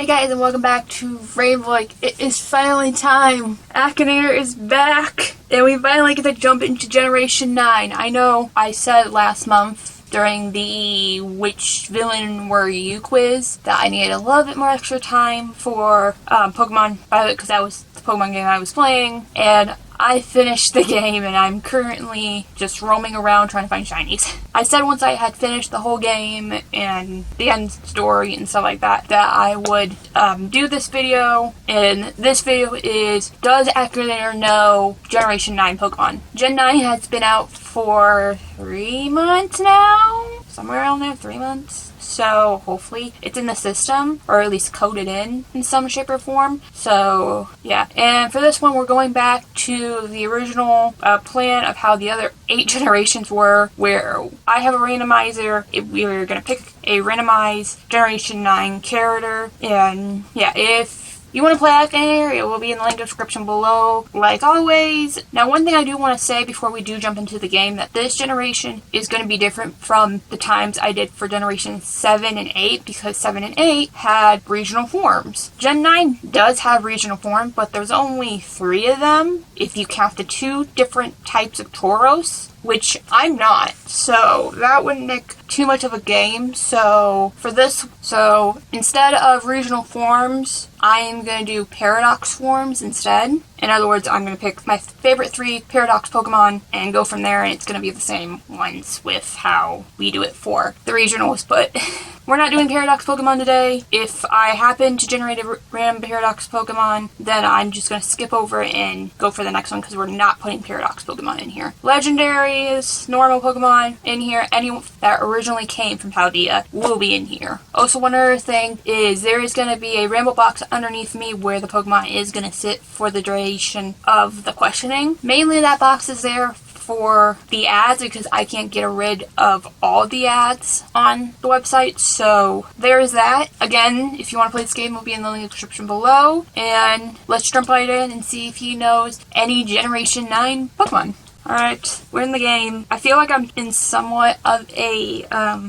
Hey guys, and welcome back to Rainbow. It is finally time. Akinator is back, and we finally get to jump into Generation 9. I know I said last month during the Which Villain Were You quiz that I needed a little bit more extra time for Pokemon Violet because that was the Pokemon game I was playing, and I finished the game and I'm currently just roaming around trying to find shinies. I said once I had finished the whole game and the end story and stuff like that, that I would do this video. And this video is, does Akinator know Generation 9 Pokemon? Gen 9 has been out for 3 months now? Somewhere around there, 3 months. So hopefully it's in the system, or at least coded in some shape or form. So yeah, and for this one we're going back to the original plan of how the other 8 generations were, where I have a randomizer. We're going to pick a randomized Generation 9 character, and yeah, if you want to play Akinator, it will be in the link description below, like always. Now, one thing I do want to say before we do jump into the game, that this generation is going to be different from the times I did for Generation 7 and 8, because 7 and 8 had regional forms. Gen 9 does have regional forms, but there's only 3 of them, if you count the 2 different types of Tauros, which I'm not, so that wouldn't make too much of a game. So for this, instead of regional forms, I am going to do paradox forms instead. In other words, I'm going to pick my favorite 3 paradox Pokemon and go from there, and it's going to be the same ones with how we do it for the regionals, but we're not doing paradox Pokemon today. If I happen to generate a random paradox Pokemon, then I'm just going to skip over it and go for the next one, because we're not putting paradox Pokemon in here. Legendaries, normal Pokemon in here, any that originally came from Paldea will be in here. Also, one other thing is there is going to be a ramble box underneath me where the Pokemon is going to sit for the duration of the questioning. Mainly that box is there for the ads, because I can't get rid of all the ads on the website. So there is that. Again, if you want to play this game, it will be in the link description below. And let's jump right in and see if he knows any Generation 9 Pokemon. Alright, we're in the game. I feel like I'm in somewhat of a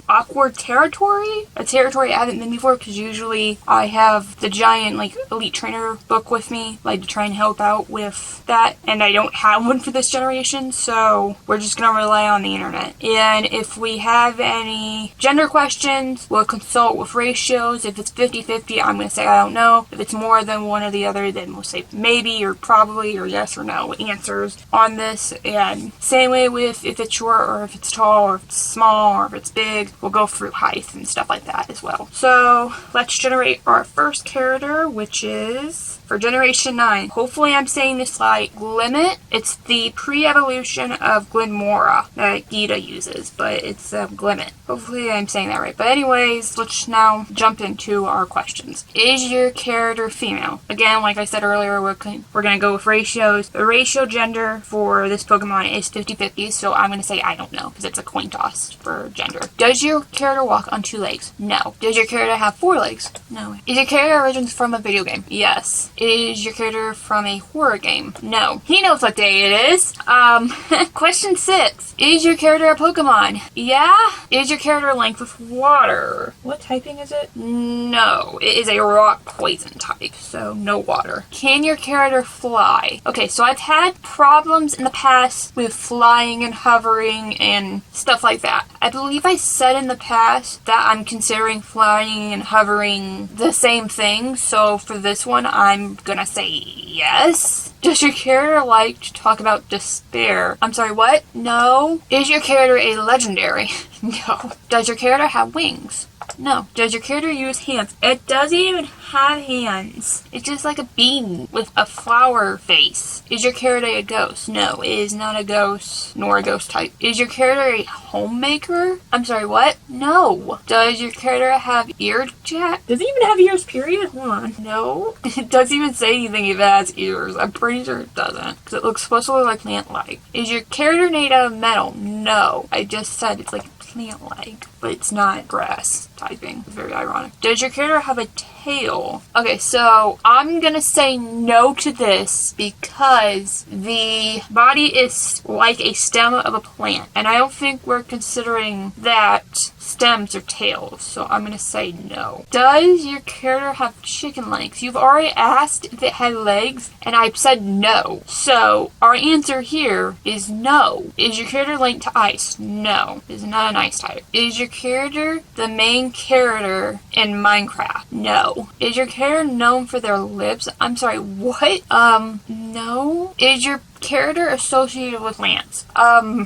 awkward territory. A territory I haven't been before, because usually I have the giant Elite Trainer book with me, to try and help out with that, and I don't have one for this generation, so we're just gonna rely on the internet. And if we have any gender questions, we'll consult with ratios. If it's 50-50, I'm gonna say I don't know. If it's more than one or the other, then we'll say maybe or probably or yes or no answers on this. And same way with if it's short or if it's tall or if it's small or if it's big, we'll go through height and stuff like that as well. So let's generate our first character, which is for Generation 9. Hopefully I'm saying this like Limit. It's the pre-evolution of Glimora that Gita uses, but it's Glimmet. Hopefully I'm saying that right. But anyways, let's now jump into our questions. Is your character female? Again, like I said earlier, we're going to go with ratios. The ratio gender for this Pokemon is 50-50, so I'm going to say I don't know, because it's a coin toss for gender. Does your character walk on 2 legs? No. Does your character have 4 legs? No. Is your character origins from a video game? Yes. Is your character from a horror game? No. He knows what day it is. Question 6. Is your character a Pokemon? Yeah. Is your character linked with water? What typing is it? No. It is a rock poison type, so no water. Can your character fly? Okay, so I've had problems in the past with flying and hovering and stuff like that. I believe I said in the past that I'm considering flying and hovering the same thing, so for this one I'm gonna say yes. Does your character like to talk about despair? I'm sorry, what? No. Is your character a legendary? No. Does your character have wings? No. Does your character use hands? It doesn't even have hands. It's just like a bean with a flower face. Is your character a ghost? No, it is not a ghost, nor a ghost type. Is your character a homemaker? I'm sorry, what? No. Does your character have ear jack? Does it even have ears, period? Hold on. No. It doesn't even say anything if it has ears. I'm pretty sure it doesn't, because it looks supposed to look like plant-like. Is your character made out of metal? No. I just said it's like plant-like, but it's not grass typing. It's very ironic. Does your character have a tail? Okay, so I'm gonna say no to this because the body is like a stem of a plant, and I don't think we're considering that. stems or tails, so I'm gonna say no. Does your character have chicken legs? You've already asked if it had legs, and I've said no. So our answer here is no. Is your character linked to ice? No. It is not an ice type. Is your character the main character in Minecraft? No. Is your character known for their lips? I'm sorry, what? No. Is your character associated with plants?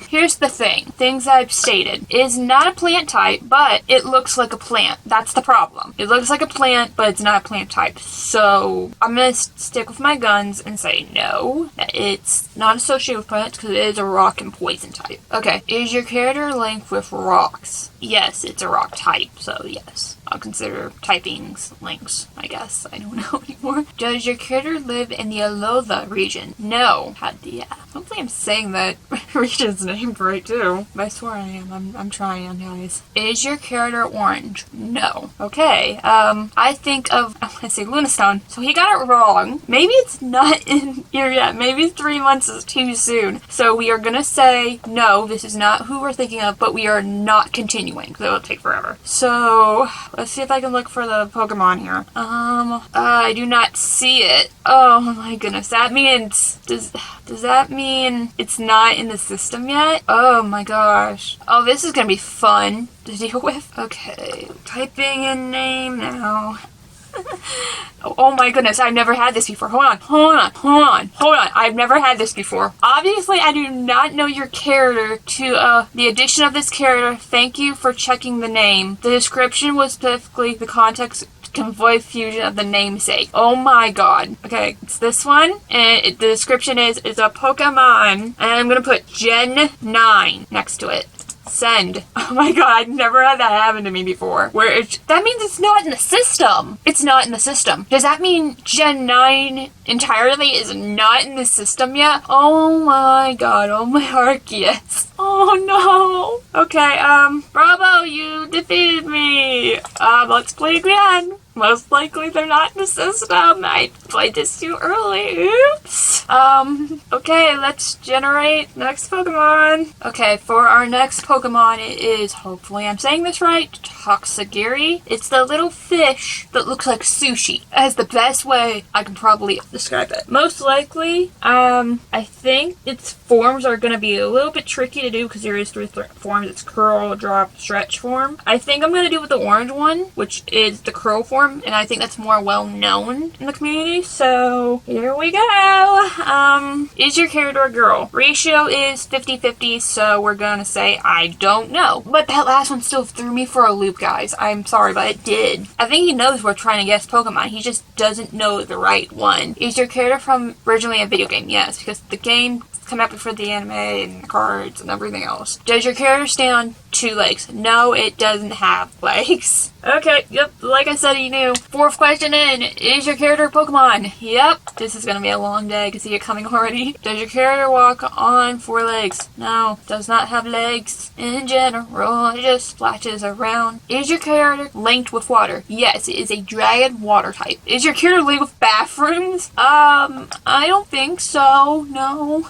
Here's the thing. Things I've stated. It is not a plant type, but it looks like a plant. That's the problem. It looks like a plant, but it's not a plant type. So I'm gonna stick with my guns and say no. It's not associated with plants because it is a rock and poison type. Okay. Is your character linked with rocks? Yes, it's a rock type, so yes. I'll consider typings links, I guess. I don't know anymore. Does your character live in the Alotha region? No. Yeah. Hopefully I'm saying that region's name right too. But I swear I am. I'm trying, guys. Is your character orange? No. Okay. I think of, I want to say Lunastone. So he got it wrong. Maybe it's not in here yet. Maybe 3 months is too soon. So we are gonna say no, this is not who we're thinking of, but we are not continuing because it will take forever. So let's see if I can look for the Pokemon here. I do not see it. Oh my goodness. That means, does that mean it's not in the system yet? Oh my gosh. Oh, this is gonna be fun to deal with. Okay, typing in name now. Oh my goodness, I've never had this before. Hold on. I've never had this before. Obviously, I do not know your character to the addition of this character. Thank you for checking the name. The description was specifically the context convoy fusion of the namesake. Oh my god. Okay, it's this one, and the description is a Pokemon, and I'm gonna put Gen 9 next to it. Send. Oh my god, I've never had that happen to me before. That means it's not in the system. It's not in the system. Does that mean Gen 9 entirely is not in the system yet? Oh my god, oh my Arceus. Oh no. Okay, bravo, you defeated me. Let's play again. Most likely they're not in the system. I played this too early. Oops. Okay, let's generate next Pokemon. Okay, for our next Pokemon, it is, hopefully I'm saying this right, Toxagiri. It's the little fish that looks like sushi. That is the best way I can probably describe it. Most likely, I think its forms are going to be a little bit tricky to do because there is 3 forms. It's curl, drop, stretch form. I think I'm going to do with the orange one, which is the curl form. And I think that's more well known in the community. So here we go. Is your character a girl? Ratio is 50-50, so we're gonna say I don't know. But that last one still threw me for a loop, guys. I'm sorry, but it did. I think he knows we're trying to guess Pokemon. He just doesn't know the right one. Is your character from originally a video game? Yes, because the game come out before the anime and the cards and everything else. Does your character stand on 2 legs? No, it doesn't have legs. Okay, yep, like I said, you knew. 4th question in. Is your character a Pokemon? Yep. This is gonna be a long day. I can see it coming already. Does your character walk on 4 legs? No, does not have legs. In general, it just splashes around. Is your character linked with water? Yes, it is a dragon water type. Is your character linked with bathrooms? I don't think so, no.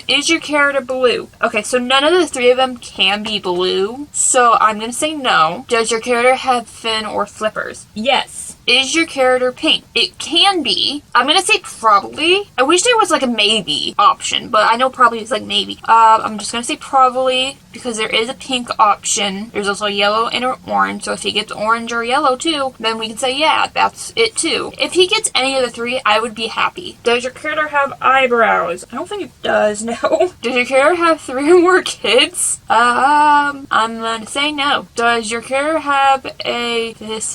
Is your character blue? Okay, so none of the 3 of them can be blue, so I'm gonna say no. Does your character have fin or flippers? Yes. Is your character pink? It can be. I'm gonna say probably. I wish there was like a maybe option, but I know probably is like maybe. I'm just gonna say probably because there is a pink option. There's also yellow and orange, so if he gets orange or yellow too, then we can say yeah, that's it too. If he gets any of the 3, I would be happy. Does your character have eyebrows? I don't think it does, no. Does your character have 3 or more kids? I'm gonna say no. Does your character have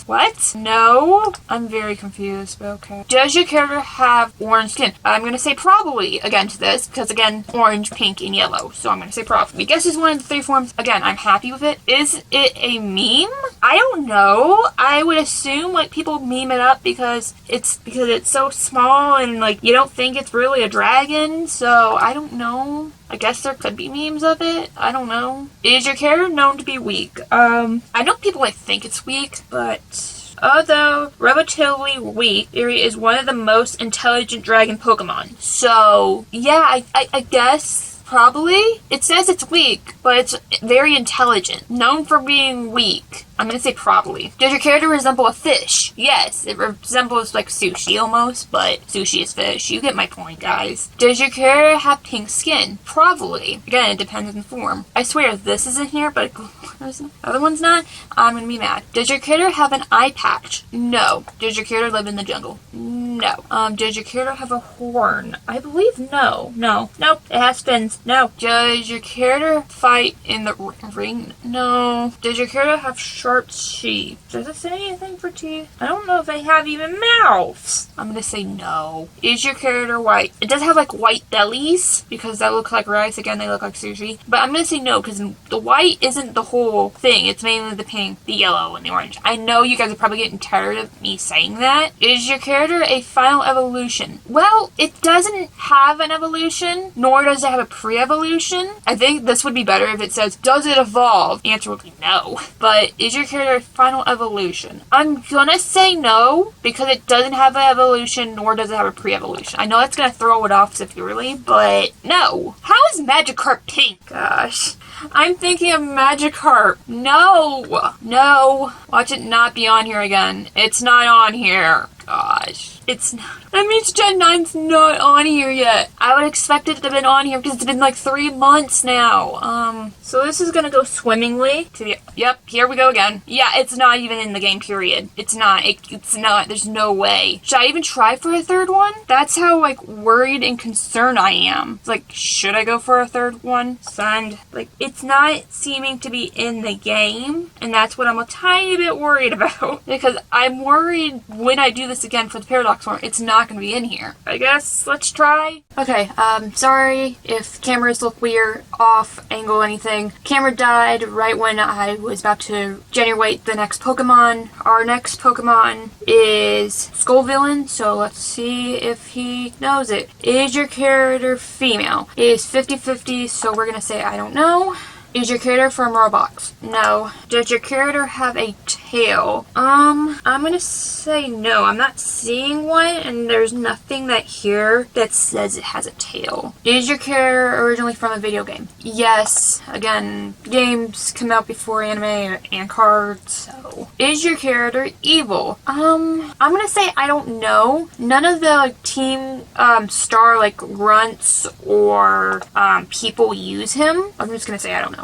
what? No. I'm very confused, but okay. Does your character have orange skin? I'm gonna say probably again to this, because again, orange, pink, and yellow. So I'm gonna say probably. Guess is one of the 3 forms. Again, I'm happy with it. Is it a meme? I don't know. I would assume like people meme it up because it's so small and like you don't think it's really a dragon. So I don't know. I guess there could be memes of it. I don't know. Is your character known to be weak? I know people like think it's weak, but although relatively weak, Erie is one of the most intelligent dragon Pokemon. So, yeah, I guess probably. It says it's weak, but it's very intelligent. Known for being weak. I'm gonna say probably. Does your character resemble a fish? Yes, it resembles like sushi almost, but sushi is fish. You get my point, guys. Does your character have pink skin? Probably. Again, it depends on the form. I swear this is in here, but the other one's not. I'm gonna be mad. Does your character have an eye patch? No. Does your character live in the jungle? No. Does your character have a horn? I believe no. No. Nope. It has fins. No. Does your character fight in the ring? No. Does your character have sharp teeth? Does it say anything for teeth? I don't know if they have even mouths. I'm gonna say no. Is your character white? It does have like white bellies because that looks like rice. Again, they look like sushi. But I'm gonna say no because the white isn't the whole thing. It's mainly the pink, the yellow, and the orange. I know you guys are probably getting tired of me saying that. Is your character a final evolution? Well, it doesn't have an evolution, nor does it have a pre-evolution. I think this would be better if it says, does it evolve? The answer would be no. But is your character a final evolution? I'm gonna say no, because it doesn't have an evolution, nor does it have a pre-evolution. I know it's gonna throw it off severely, but no. How is Magikarp pink? Gosh. I'm thinking of Magikarp. No. No. Watch it not be on here again. It's not on here. Gosh. It's not. That means Gen 9's not on here yet. I would expect it to have been on here because it's been like 3 months now. So this is gonna go swimmingly to the, yep, here we go again. Yeah, it's not even in the game, period. It's not. It's not. There's no way. Should I even try for a third one? That's how, like, worried and concerned I am. It's like, should I go for a third one? Send. Like, it's not seeming to be in the game, and that's what I'm a tiny bit worried about. Because I'm worried when I do this again for the Paradox one, it's not going to be in here. I guess let's try. Okay, sorry if cameras look weird, off, angle, anything. Camera died right when I was about to generate the next Pokemon. Our next Pokemon is Skullvillain, so let's see if he knows it. Is your character female? It is 50-50, so we're going to say I don't know. Is your character from Roblox? No. Does your character have a tail? I'm gonna say no. I'm not seeing one, and there's nothing that here that says it has a tail. Is your character originally from a video game? Yes. Again, games come out before anime and cards, so. Is your character evil? I'm gonna say I don't know. None of the like, Team Star like grunts or people use him. I'm just gonna say I don't know.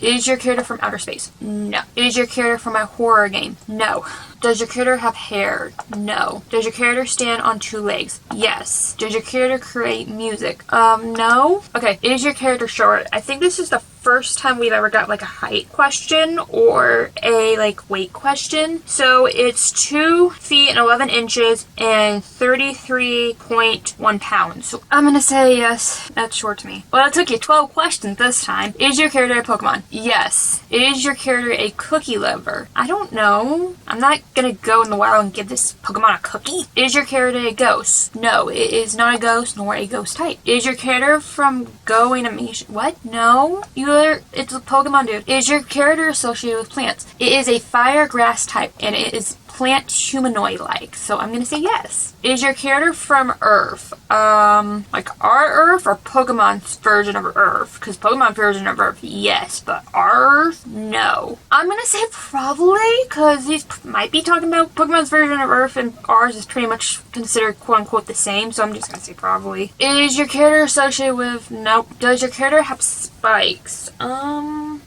Is your character from outer space? No. Is your character from a horror game? No. Does your character have hair? No. Does your character stand on 2 legs? Yes. Does your character create music? No. Okay, is your character short? I think this is the first time we've ever got like a height question or a like weight question. So it's 2 feet and 11 inches and 33.1 pounds. So I'm gonna say yes. That's short to me. Well, it took you 12 questions this time. Is your character a Pokemon? Yes. Is your character a cookie lover? I don't know. I'm not gonna go in the wild and give this Pokemon a cookie. Is your character a ghost? No, it is not a ghost nor a ghost type. Is your character from Go Animation? What? No. It's a Pokemon, dude. Is your character associated with plants? It is a fire grass type, and it is plant humanoid-like, so I'm gonna say yes. Is your character from Earth? Like our Earth or Pokemon's version of Earth? Because Pokemon version of Earth, yes, but our Earth, no. I'm gonna say probably, because these might be talking about Pokemon's version of Earth, and ours is pretty much considered quote-unquote the same, so I'm just gonna say probably. Is your character associated with, nope. Does your character have spikes?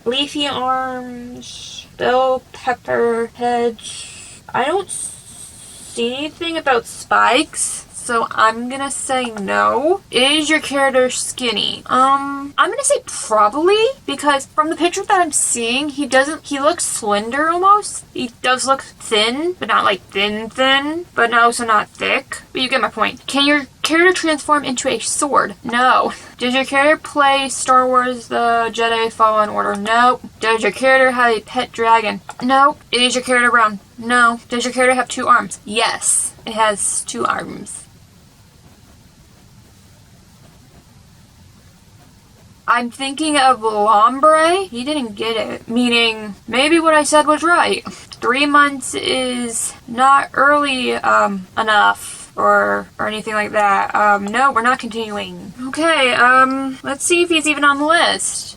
Leafy arms, bell pepper heads. I don't see anything about spikes, so I'm gonna say no. Is your character skinny? I'm gonna say probably, because from the picture that I'm seeing, he looks slender almost. He does look thin, but not like thin, but also not thick. But you get my point. Can your character transform into a sword? No. Does your character play Star Wars The Jedi Fallen Order? Nope. Does your character have a pet dragon? Nope. Is your character brown? No. Does your character have 2 arms? Yes. It has 2 arms. I'm thinking of Lombre. He didn't get it. Meaning, maybe what I said was right. 3 months is not early enough. or anything like that. No, we're not continuing. Okay, let's see if he's even on the list.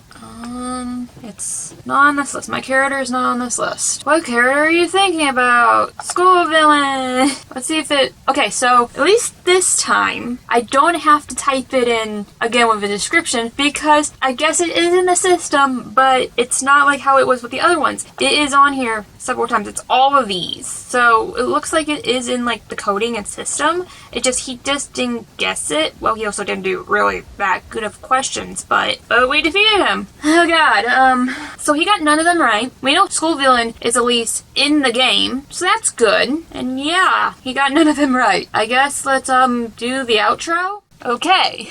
It's not on this list. My character is not on this list. What character are you thinking about? School villain! Let's see if it... Okay, so at least this time, I don't have to type it in again with a description because I guess it is in the system, but it's not like how it was with the other ones. It is on here several times. It's all of these. So it looks like it is in like the coding and system. He just didn't guess it. Well, he also didn't do really that good of questions, but we defeated him. Oh god, so he got none of them right. We know school villain is at least in the game, so that's good. And yeah, he got none of them right. I guess let's do the outro. Okay,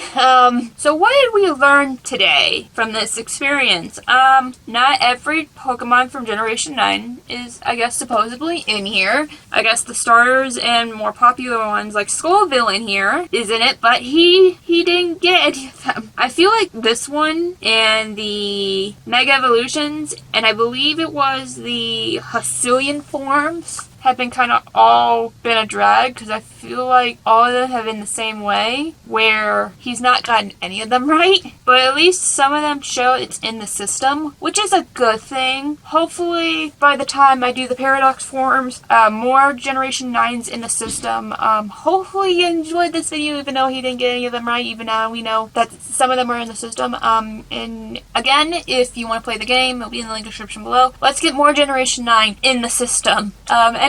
so what did we learn today from this experience? Not every Pokemon from Generation 9 is, I guess, supposedly in here. I guess the starters and more popular ones like Skull Villain here is in it, but he didn't get any of them. I feel like this one and the Mega Evolutions, and I believe it was the Hisuian forms, have been kind of all been a drag because I feel like all of them have been the same way where he's not gotten any of them right, but at least some of them show it's in the system, which is a good thing. Hopefully by the time I do the Paradox forms, more Generation 9's in the system. Hopefully you enjoyed this video even though he didn't get any of them right, even now we know that some of them are in the system. And again, if you want to play the game, it'll be in the link description below. Let's get more Generation 9 in the system.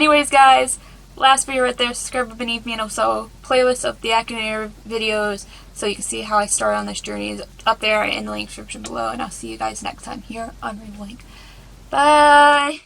Anyways, guys, last video right there, subscribe beneath me, and also playlist of the Akinator videos so you can see how I started on this journey is up there in the link description below, and I'll see you guys next time here on Rainbow Link. Bye!